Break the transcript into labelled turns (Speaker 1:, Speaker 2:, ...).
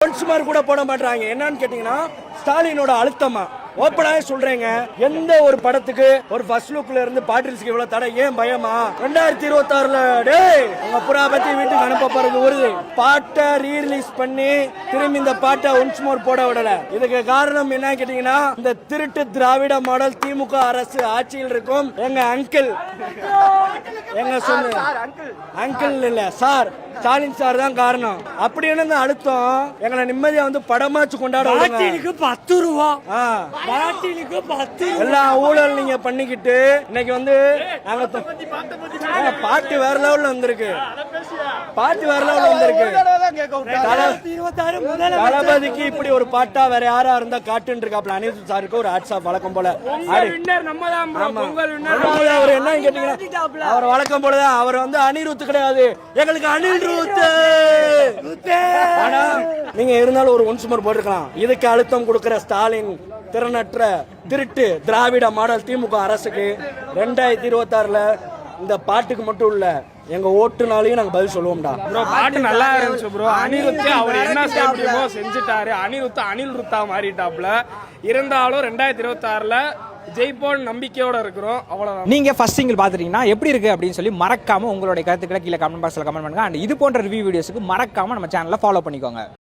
Speaker 1: ஒன்ஸ்மார் கூட போட மாட்டாங்க. என்னன்னு கேட்டீங்கன்னா ஸ்டாலினோட அழுத்தமா ஓப்பனாவே சொல்றேங்க. எந்த ஒரு படத்துக்கு ஒரு ஃபர்ஸ்ட் லுக்ல இருந்து பாட்டில்ஸ்க்கு இவ்வளவு தடை, ஏன் பயமா? 2026ல டேய் உங்க புறா பத்தி வீட்டுக்கு அனுப்ப போறது வருது. பாட்டை ரீரிலீஸ் பண்ணி திரும்பி இந்த பாட்டை ஒன்ஸ்மோர் போட விடல. இதுக்கு காரணம் என்ன கேட்டீங்கன்னா இந்த திருட்டு திராவிட மாடல் திமுக அரசு ஆட்சியில் இருக்கும் எங்க அங்கிள், எங்க சொன்ன அங்கிள் இல்ல சார், ஸ்டாலின் சார் தான் காரணம். அப்படின்னு இந்த அழுத்தம் எங்களை நிம்மதியா வந்து படமாச்சு கொண்டாட
Speaker 2: 10 ரூபா
Speaker 1: எல்லா ஊழல் நீங்க பண்ணிக்கிட்டு இன்னைக்கு வந்து பாட்டு வேற லெவல்ல வந்திருக்கு. பாட்டு வேற லெவல்ல வந்திருக்கு. தளபதிக்கு இப்படி ஒரு பாட்டா வேற யாரா இருந்தா காட்டுன்னு இருக்காப்ல. அனிருத் சாருக்கு ஒரு ஹேட்ஸ் ஆஃப். வழக்கம் போல அவர் என்ன கேட்டீங்கன்னா அவர் வழக்கம் போலதான். அவர் வந்து அனிருத் கிடையாது, எங்களுக்கு அனிருத். ஆனா நீங்க இருந்தாலும் ஒரு ஒன்ஸ்மோர் போட்டிருக்கலாம். இதுக்கு அழுத்தம் கொடுக்கிற ஸ்டாலின் திறனற்ற திருட்டு திராவிட மாடல் திமுக அரசுக்கு 2026ல இந்த பாட்டுக்கு மட்டும் இல்ல எங்க ஓட்டுனாலையும் நாங்க பதில் சொல்லுவோம்டா.
Speaker 3: ப்ரோ பாட்டு நல்லா இருந்துச்சு ப்ரோ. அனிருத் அவர் என்ன செய்ய முடியுமோ செஞ்சுட்டாரு. அனில் ருத்தா மாறிட்டாப்ல. இருந்தாலும் 2026ல ஜெயிப்போம் நம்பிக்கையோட இருக்கிறோம். அவ்வளவுதான்.
Speaker 2: நீங்க ஃபர்ஸ்ட் சிங்கிள் பாத்துட்டீங்கன்னா எப்படி இருக்கு அப்படின்னு சொல்லி மறக்காம உங்களுடைய கருத்துக்களை கீழே கமெண்ட் பாக்ஸ்ல கமெண்ட் பண்ணுங்க. அண்ட் இது போன்ற ரிவ்யூ வீடியோஸ்க்கு மறக்காம நம்ம சேனலை ஃபாலோ பண்ணிக்கோங்க.